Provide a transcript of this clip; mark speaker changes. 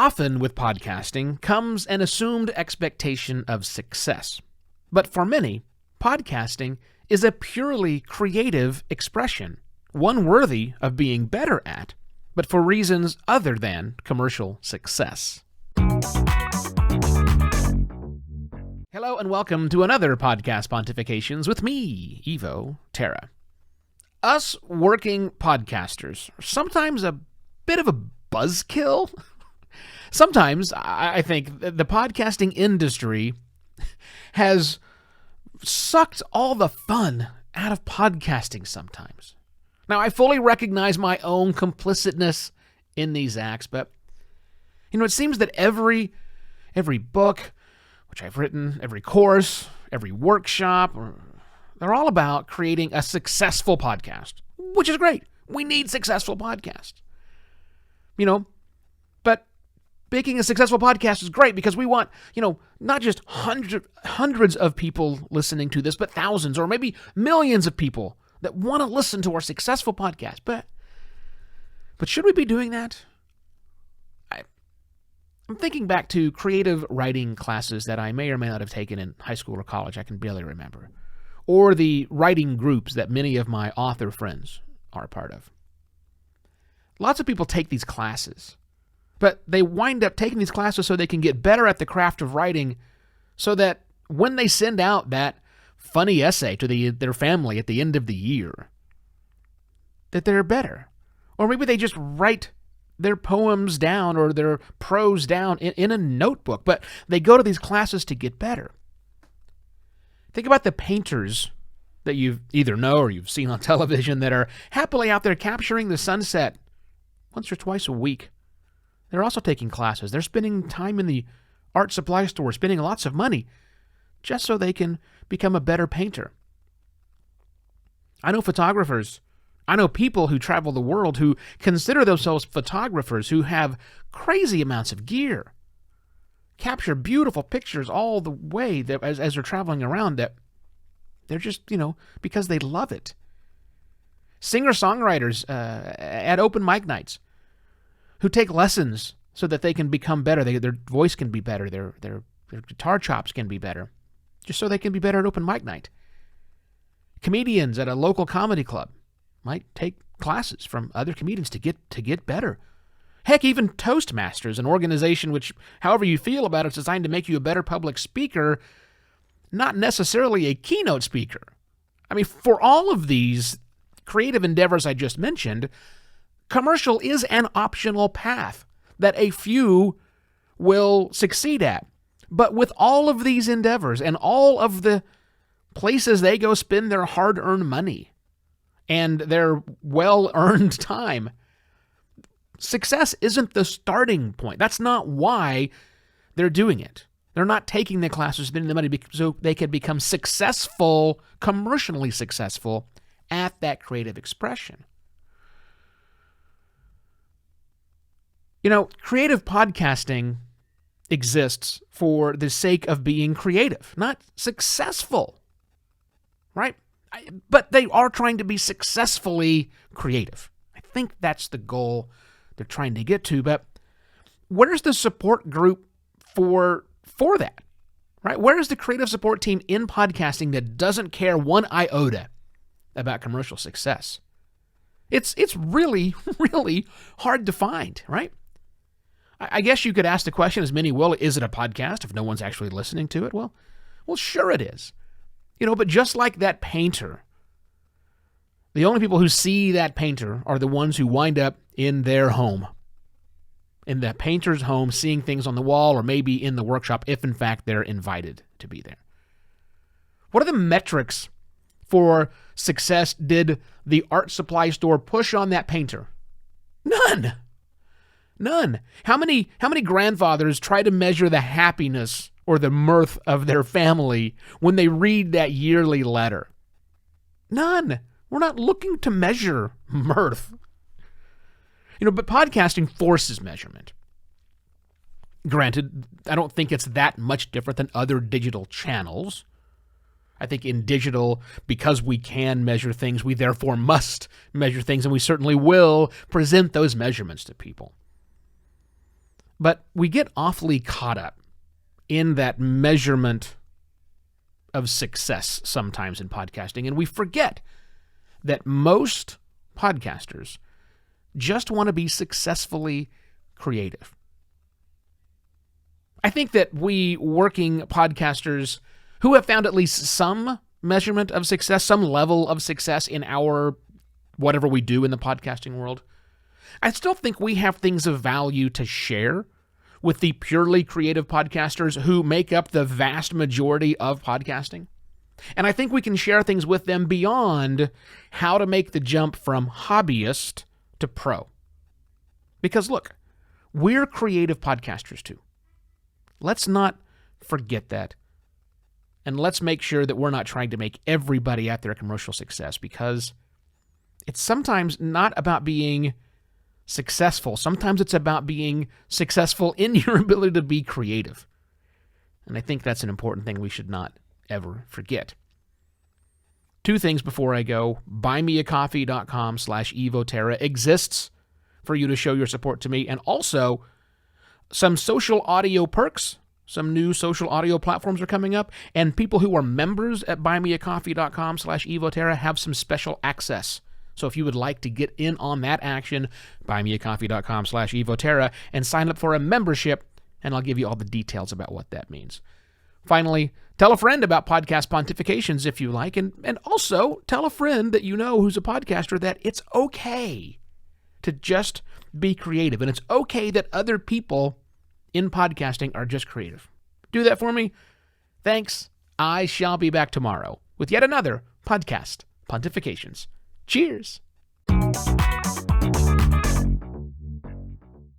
Speaker 1: Often with podcasting comes an assumed expectation of success. But for many, podcasting is a purely creative expression, one worthy of being better at, but for reasons other than commercial success. Hello and welcome to another Podcast Pontifications with me, Evo Terra. Us working podcasters are sometimes a bit of a buzzkill. Sometimes I think the podcasting industry has sucked all the fun out of podcasting sometimes. Now, I fully recognize my own complicitness in these acts, but it seems that every book which I've written, every course, every workshop, they're all about creating a successful podcast, which is great. We need successful podcasts. But making a successful podcast is great because we want, not just hundreds of people listening to this, but thousands or maybe millions of people that want to listen to our successful podcast. But should we be doing that? I'm thinking back to creative writing classes that I may or may not have taken in high school or college. I can barely remember. Or the writing groups that many of my author friends are a part of. Lots of people take these classes, but they wind up taking these classes so they can get better at the craft of writing so that when they send out that funny essay to their family at the end of the year, that they're better. Or maybe they just write their poems down or their prose down in a notebook, but they go to these classes to get better. Think about the painters that you either know or you've seen on television that are happily out there capturing the sunset once or twice a week. They're also taking classes. They're spending time in the art supply store, spending lots of money just so they can become a better painter. I know photographers. I know people who travel the world who consider themselves photographers who have crazy amounts of gear, capture beautiful pictures all the way that as they're traveling around that they're just, because they love it. Singer-songwriters at open mic nights who take lessons so that they can become better. Their voice can be better. Their guitar chops can be better, just so they can be better at open mic night. Comedians at a local comedy club might take classes from other comedians to get better. Heck, even Toastmasters, an organization which, however you feel about it, is designed to make you a better public speaker, not necessarily a keynote speaker. I mean, for all of these creative endeavors I just mentioned, commercial is an optional path that a few will succeed at. But with all of these endeavors and all of the places they go spend their hard-earned money and their well-earned time, success isn't the starting point. That's not why they're doing it. They're not taking the classes, spending the money so they can become successful, commercially successful at that creative expression. Creative podcasting exists for the sake of being creative, not successful, right? But they are trying to be successfully creative. I think that's the goal they're trying to get to, but where's the support group for that, right? Where is the creative support team in podcasting that doesn't care one iota about commercial success? It's really, really hard to find, right? I guess you could ask the question, as many will, is it a podcast if no one's actually listening to it? Well, sure it is. But just like that painter, the only people who see that painter are the ones who wind up in their home, in the painter's home, seeing things on the wall or maybe in the workshop if, in fact, they're invited to be there. What are the metrics for success did the art supply store push on that painter? None. How many grandfathers try to measure the happiness or the mirth of their family when they read that yearly letter? None. We're not looking to measure mirth. But podcasting forces measurement. Granted, I don't think it's that much different than other digital channels. I think in digital, because we can measure things, we therefore must measure things, and we certainly will present those measurements to people. But we get awfully caught up in that measurement of success sometimes in podcasting, and we forget that most podcasters just want to be successfully creative. I think that we working podcasters who have found at least some measurement of success, some level of success in our whatever we do in the podcasting world, I still think we have things of value to share with the purely creative podcasters who make up the vast majority of podcasting. And I think we can share things with them beyond how to make the jump from hobbyist to pro. Because look, we're creative podcasters too. Let's not forget that. And let's make sure that we're not trying to make everybody out there a commercial success, because it's sometimes not about being successful. Sometimes it's about being successful in your ability to be creative. And I think that's an important thing we should not ever forget. Two things before I go. buymeacoffee.com/evoterra exists for you to show your support to me, and also some social audio perks. Some new social audio platforms are coming up, and people who are members at buymeacoffee.com/evoterra have some special access. So if you would like to get in on that action, buymeacoffee.com/evoterra and sign up for a membership, and I'll give you all the details about what that means. Finally, tell a friend about Podcast Pontifications if you like, and also tell a friend that you know who's a podcaster that it's okay to just be creative, and it's okay that other people in podcasting are just creative. Do that for me. Thanks. I shall be back tomorrow with yet another Podcast Pontifications. Cheers.